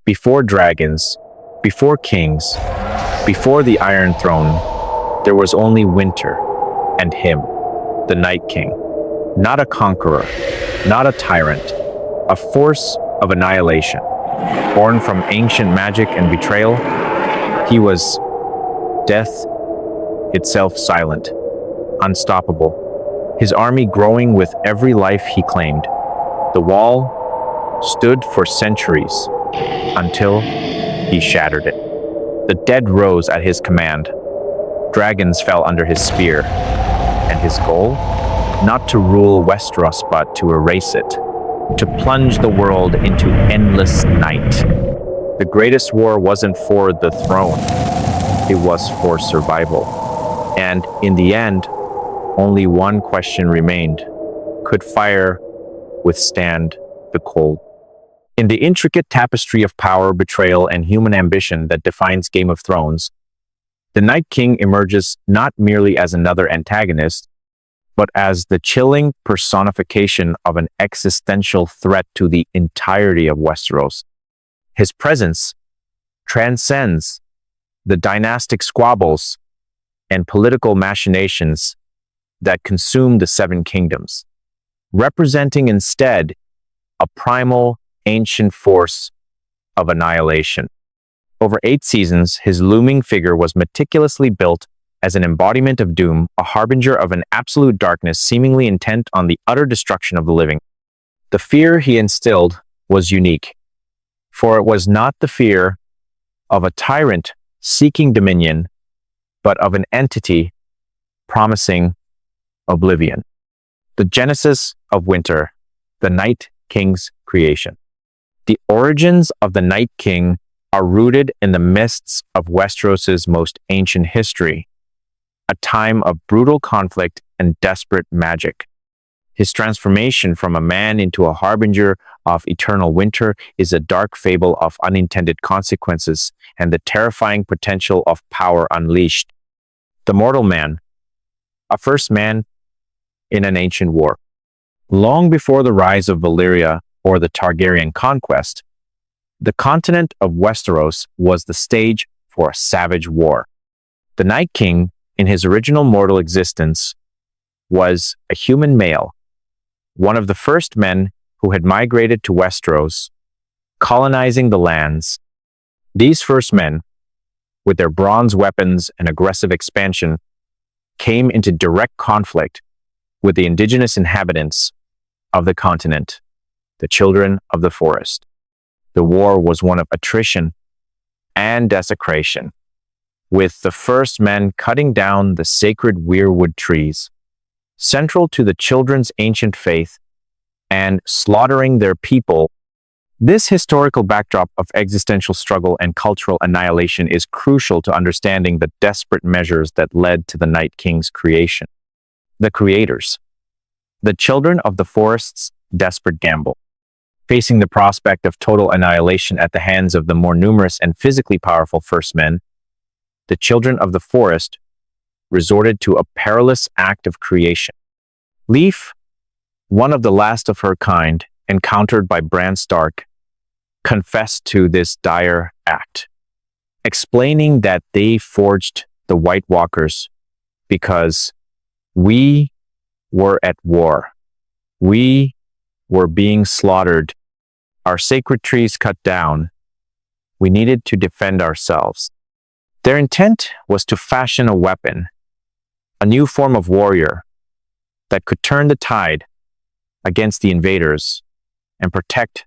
Before dragons, before kings, before the Iron Throne, there was only winter and him, the Night King. Not a conqueror, not a tyrant, a force of annihilation. Born from ancient magic and betrayal, he was death itself, silent, unstoppable. His army growing with every life he claimed. The wall stood for centuries until he shattered it. The dead rose at his command. Dragons fell under his spear. And his goal? Not to rule Westeros, but to erase it. To plunge the world into endless night. The greatest war wasn't for the throne. It was for survival. And in the end, only one question remained. Could fire withstand the cold? In the intricate tapestry of power, betrayal, and human ambition that defines Game of Thrones, the Night King emerges not merely as another antagonist, but as the chilling personification of an existential threat to the entirety of Westeros. His presence transcends the dynastic squabbles and political machinations that consume the Seven Kingdoms, representing instead a primal, ancient force of annihilation. Over 8 seasons, his looming figure was meticulously built as an embodiment of doom, a harbinger of an absolute darkness seemingly intent on the utter destruction of the living. The fear he instilled was unique, for it was not the fear of a tyrant seeking dominion, but of an entity promising oblivion. The genesis of winter, the Night King's creation. The origins of the Night King are rooted in the mists of Westeros's most ancient history, a time of brutal conflict and desperate magic. His transformation from a man into a harbinger of eternal winter is a dark fable of unintended consequences and the terrifying potential of power unleashed. The mortal man, a first man in an ancient war. Long before the rise of Valyria or the Targaryen conquest, the continent of Westeros was the stage for a savage war. The Night King, in his original mortal existence, was a human male, one of the first men who had migrated to Westeros, colonizing the lands. These first men, with their bronze weapons and aggressive expansion, came into direct conflict with the indigenous inhabitants of the continent, the children of the forest. The war was one of attrition and desecration, with the first men cutting down the sacred weirwood trees, central to the children's ancient faith, and slaughtering their people. This historical backdrop of existential struggle and cultural annihilation is crucial to understanding the desperate measures that led to the Night King's creation. The creators, the children of the forest's desperate gamble. Facing the prospect of total annihilation at the hands of the more numerous and physically powerful first men, the children of the forest resorted to a perilous act of creation. Leaf, one of the last of her kind, encountered by Bran Stark, confessed to this dire act, explaining that they forged the White Walkers because we were at war. We were being slaughtered, our sacred trees cut down. We needed to defend ourselves. Their intent was to fashion a weapon, a new form of warrior that could turn the tide against the invaders and protect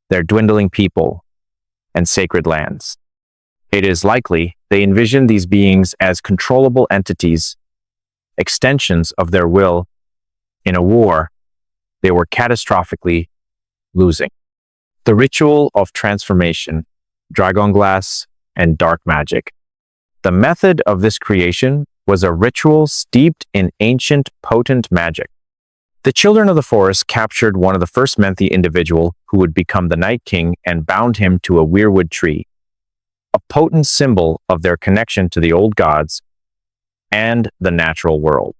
their dwindling people and sacred lands. It is likely they envisioned these beings as controllable entities, extensions of their will in a war they were catastrophically losing. The ritual of transformation, dragonglass, and dark magic. The method of this creation was a ritual steeped in ancient, potent magic. The children of the forest captured one of the first Menthi individual who would become the Night King and bound him to a weirwood tree, a potent symbol of their connection to the old gods and the natural world.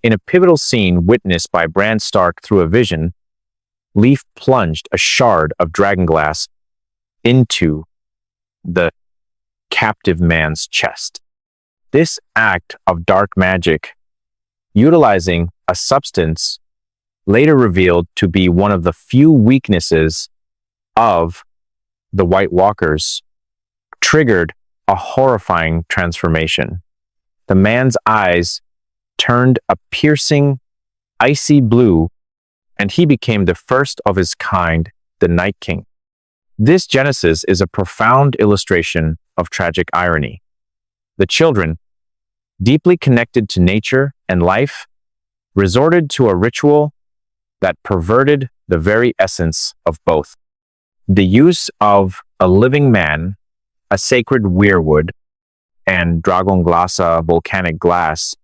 In a pivotal scene witnessed by Bran Stark through a vision, Leaf plunged a shard of dragonglass into the captive man's chest. This act of dark magic, utilizing a substance later revealed to be one of the few weaknesses of the White Walkers, triggered a horrifying transformation. The man's eyes turned a piercing, icy blue, and he became the first of his kind, the Night King. This genesis is a profound illustration of tragic irony. The children, deeply connected to nature and life, resorted to a ritual that perverted the very essence of both. The use of a living man, a sacred weirwood, and dragonglasa volcanic glass,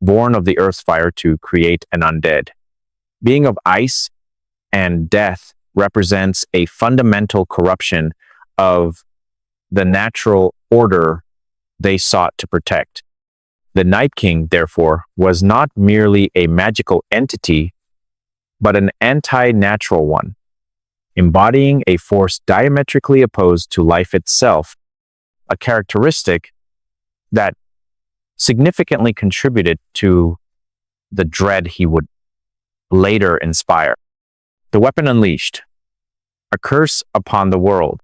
born of the earth's fire to create an undead. Being of ice and death represents a fundamental corruption of the natural order they sought to protect. The Night King, therefore, was not merely a magical entity, but an anti-natural one, embodying a force diametrically opposed to life itself, a characteristic that significantly contributed to the dread he would later inspire. The weapon unleashed, a curse upon the world.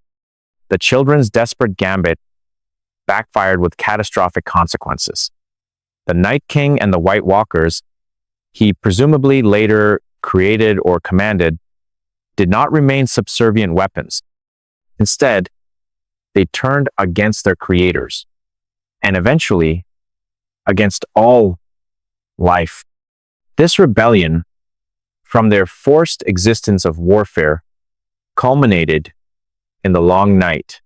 The children's desperate gambit backfired with catastrophic consequences. The Night King and the White Walkers he presumably later created or commanded did not remain subservient weapons. Instead, they turned against their creators and eventually against all life. This rebellion from their forced existence of warfare culminated in the Long Night,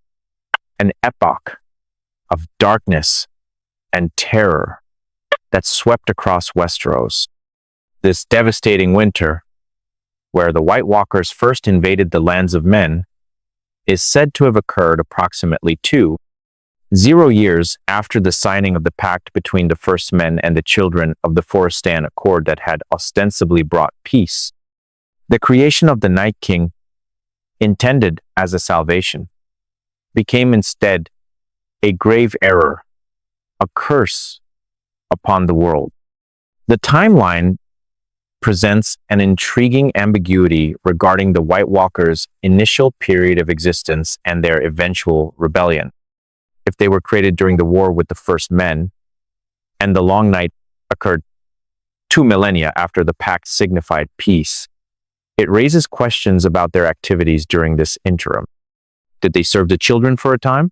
an epoch of darkness and terror that swept across Westeros. This devastating winter, where the White Walkers first invaded the lands of men, is said to have occurred approximately 2,000 years after the signing of the pact between the first men and the children of the Forestan Accord that had ostensibly brought peace. The creation of the Night King, intended as a salvation, became instead a grave error, a curse upon the world. The timeline presents an intriguing ambiguity regarding the White Walkers' initial period of existence and their eventual rebellion. If they were created during the war with the first men, and the Long Night occurred 2 millennia after the pact signified peace, it raises questions about their activities during this interim. Did they serve the children for a time?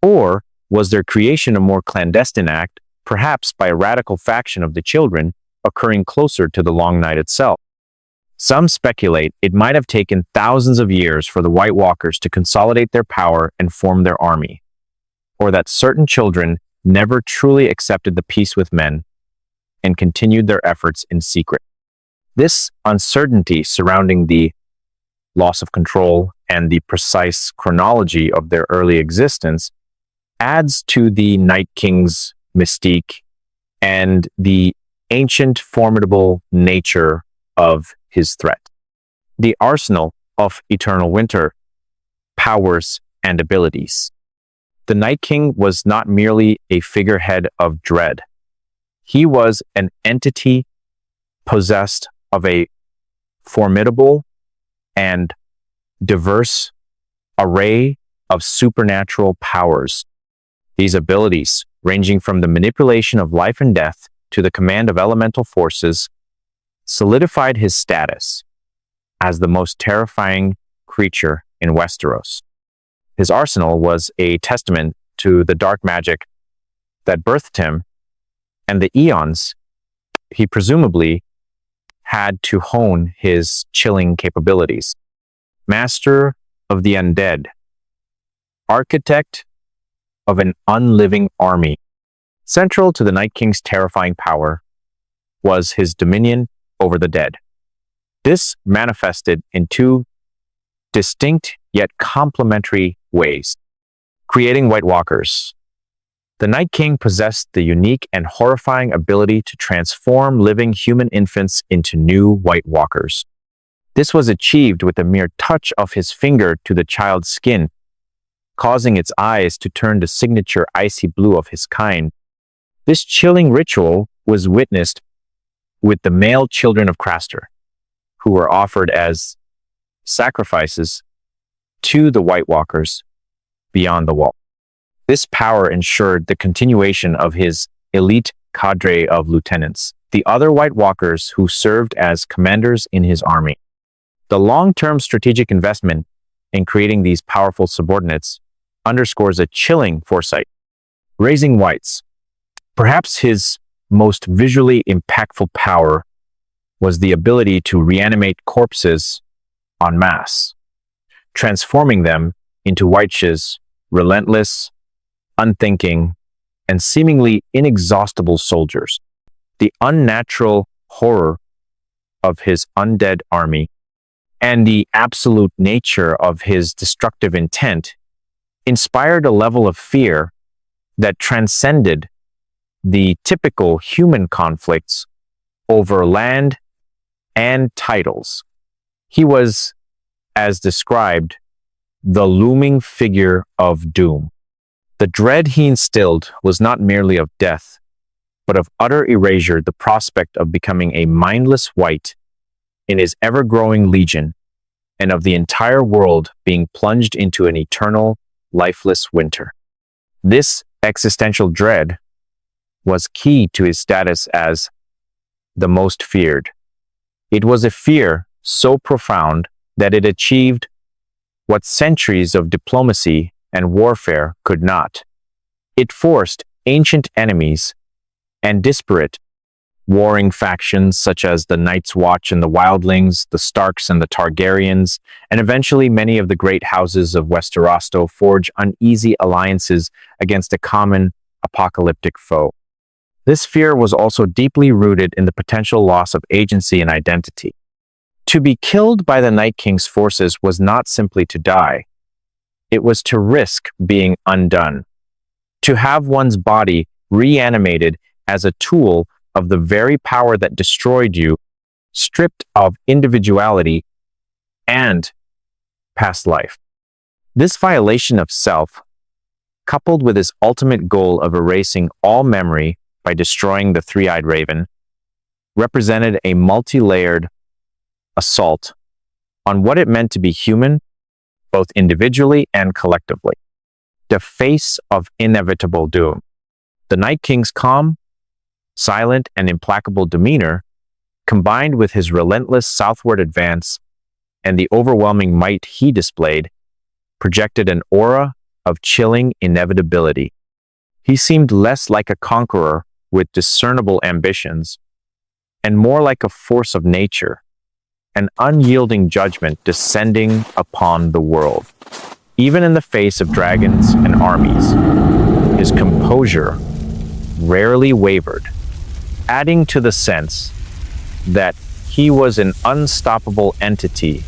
Or was their creation a more clandestine act, perhaps by a radical faction of the children, occurring closer to the Long Night itself? Some speculate it might have taken thousands of years for the White Walkers to consolidate their power and form their army, or that certain children never truly accepted the peace with men and continued their efforts in secret. This uncertainty surrounding the loss of control and the precise chronology of their early existence adds to the Night King's mystique and the ancient, formidable nature of his threat. The arsenal of Eternal Winter, powers and abilities. The Night King was not merely a figurehead of dread. He was an entity possessed of a formidable and diverse array of supernatural powers. These abilities, ranging from the manipulation of life and death to the command of elemental forces, solidified his status as the most terrifying creature in Westeros. His arsenal was a testament to the dark magic that birthed him and the eons he presumably had to hone his chilling capabilities. Master of the undead, architect of an unliving army. Central to the Night King's terrifying power was his dominion over the dead. This manifested in 2 distinct yet complementary ways. Creating White Walkers. The Night King possessed the unique and horrifying ability to transform living human infants into new White Walkers. This was achieved with a mere touch of his finger to the child's skin, causing its eyes to turn the signature icy blue of his kind. This chilling ritual was witnessed with the male children of Craster, who were offered as sacrifices to the White Walkers beyond the wall. This power ensured the continuation of his elite cadre of lieutenants, the other White Walkers who served as commanders in his army. The long-term strategic investment in creating these powerful subordinates underscores a chilling foresight. Raising Whites. Perhaps his most visually impactful power was the ability to reanimate corpses en masse, transforming them into White's relentless, unthinking, and seemingly inexhaustible soldiers. The unnatural horror of his undead army and the absolute nature of his destructive intent inspired a level of fear that transcended the typical human conflicts over land and titles. He was, as described, the looming figure of doom. The dread he instilled was not merely of death, but of utter erasure, the prospect of becoming a mindless White in his ever-growing legion, and of the entire world being plunged into an eternal, lifeless winter. This existential dread was key to his status as the most feared. It was a fear so profound that it achieved what centuries of diplomacy and warfare could not. It forced ancient enemies and disparate warring factions such as the Night's Watch and the Wildlings, the Starks and the Targaryens, and eventually many of the great houses of Westeros forge uneasy alliances against a common apocalyptic foe. This fear was also deeply rooted in the potential loss of agency and identity. To be killed by the Night King's forces was not simply to die. It was to risk being undone. To have one's body reanimated as a tool of the very power that destroyed you, stripped of individuality and past life. This violation of self, coupled with his ultimate goal of erasing all memory by destroying the three-eyed raven, represented a multi-layered assault on what it meant to be human, both individually and collectively. The face of inevitable doom. The Night King's calm, silent, and implacable demeanor, combined with his relentless southward advance and the overwhelming might he displayed, projected an aura of chilling inevitability. He seemed less like a conqueror with discernible ambitions and more like a force of nature, an unyielding judgment descending upon the world. Even in the face of dragons and armies, his composure rarely wavered, adding to the sense that he was an unstoppable entity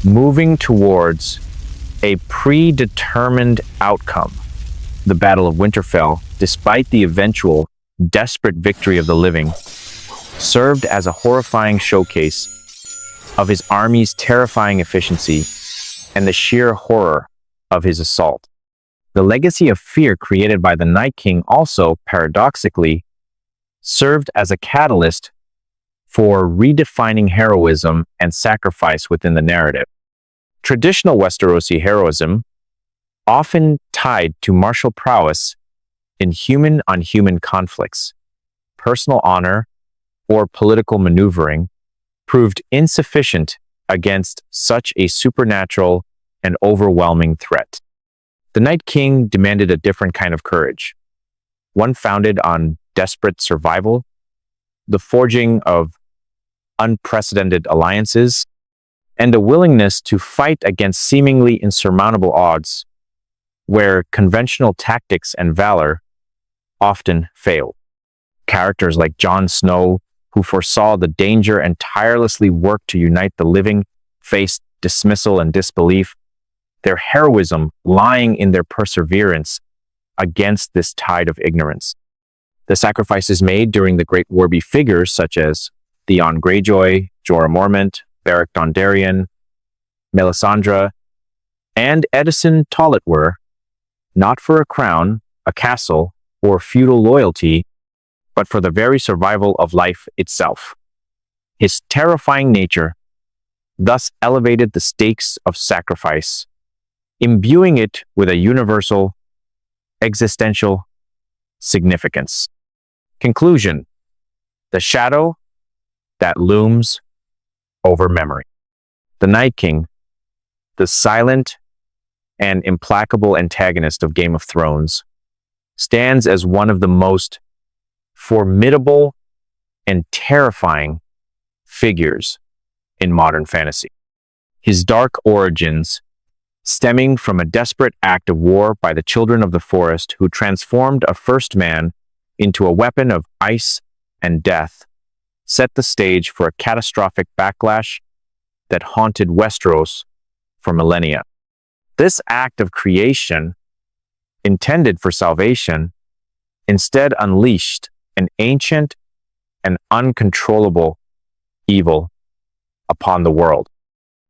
moving towards a predetermined outcome. The Battle of Winterfell, despite the eventual desperate victory of the living, served as a horrifying showcase of his army's terrifying efficiency and the sheer horror of his assault. The legacy of fear created by the Night King also, paradoxically, served as a catalyst for redefining heroism and sacrifice within the narrative. Traditional Westerosi heroism, often tied to martial prowess in human-on-human conflicts, personal honor, or political maneuvering, proved insufficient against such a supernatural and overwhelming threat. The Night King demanded a different kind of courage, one founded on desperate survival, the forging of unprecedented alliances, and a willingness to fight against seemingly insurmountable odds, where conventional tactics and valor often failed. Characters like Jon Snow, who foresaw the danger and tirelessly worked to unite the living, faced dismissal and disbelief, their heroism lying in their perseverance against this tide of ignorance. The sacrifices made during the Great War by figures such as Theon Greyjoy, Jorah Mormont, Beric Dondarrion, Melisandre, and Edison Tollet were, not for a crown, a castle, or feudal loyalty, but for the very survival of life itself. His terrifying nature thus elevated the stakes of sacrifice, imbuing it with a universal, existential significance. Conclusion: the shadow that looms over memory. The Night King, the silent and implacable antagonist of Game of Thrones, stands as one of the most formidable and terrifying figures in modern fantasy. His dark origins, stemming from a desperate act of war by the children of the forest who transformed a first man into a weapon of ice and death, set the stage for a catastrophic backlash that haunted Westeros for millennia. This act of creation, intended for salvation, instead unleashed an ancient and uncontrollable evil upon the world.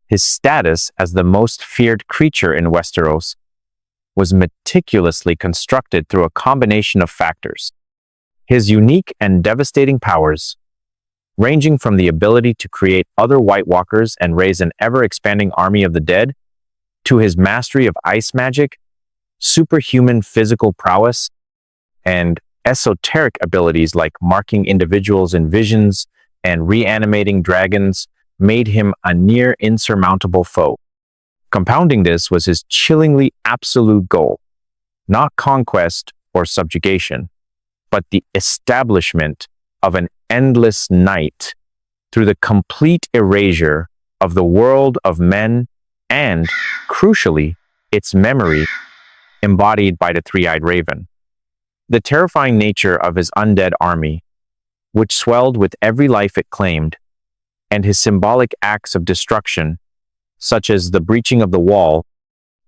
His status as the most feared creature in Westeros was meticulously constructed through a combination of factors. His unique and devastating powers, ranging from the ability to create other White Walkers and raise an ever-expanding army of the dead, to his mastery of ice magic, superhuman physical prowess, and esoteric abilities like marking individuals in visions and reanimating dragons, made him a near insurmountable foe. Compounding this was his chillingly absolute goal, not conquest or subjugation, but the establishment of an endless night through the complete erasure of the world of men and, crucially, its memory embodied by the three-eyed raven. The terrifying nature of his undead army, which swelled with every life it claimed, and his symbolic acts of destruction, such as the breaching of the wall,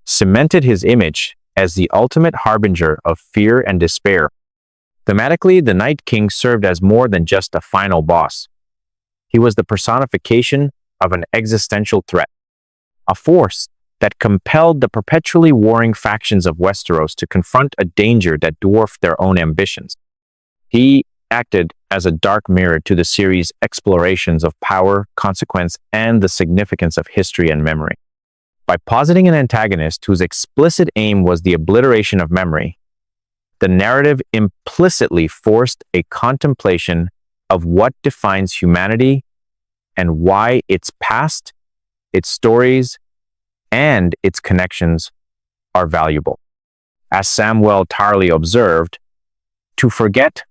cemented his image as the ultimate harbinger of fear and despair. Thematically, the Night King served as more than just a final boss. He was the personification of an existential threat, a force that compelled the perpetually warring factions of Westeros to confront a danger that dwarfed their own ambitions. He acted as a dark mirror to the series' explorations of power, consequence, and the significance of history and memory. By positing an antagonist whose explicit aim was the obliteration of memory, the narrative implicitly forced a contemplation of what defines humanity and why its past, its stories, and its connections are valuable. As Samuel Tarly observed, to forget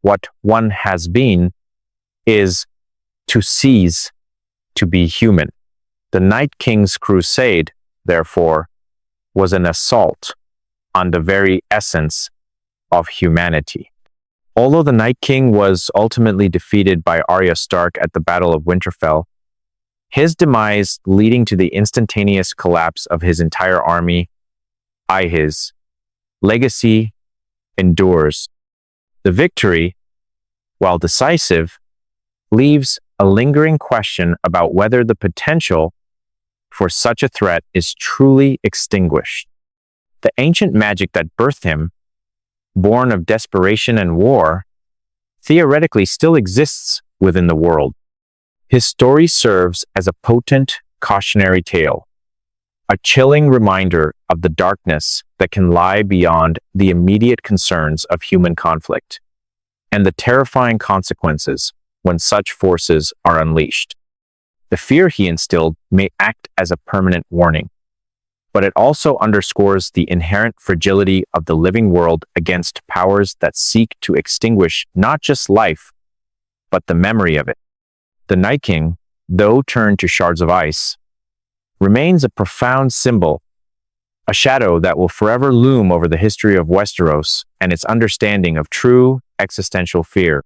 what one has been is to cease to be human. The Night King's crusade, therefore, was an assault on the very essence of humanity. Although the Night King was ultimately defeated by Arya Stark at the Battle of Winterfell, his demise leading to the instantaneous collapse of his entire army, his legacy endures. The victory, while decisive, leaves a lingering question about whether the potential for such a threat is truly extinguished. The ancient magic that birthed him, born of desperation and war, theoretically still exists within the world. His story serves as a potent cautionary tale, a chilling reminder of the darkness that can lie beyond the immediate concerns of human conflict, and the terrifying consequences when such forces are unleashed. The fear he instilled may act as a permanent warning, but it also underscores the inherent fragility of the living world against powers that seek to extinguish not just life, but the memory of it. The Night King, though turned to shards of ice, remains a profound symbol, a shadow that will forever loom over the history of Westeros and its understanding of true existential fear.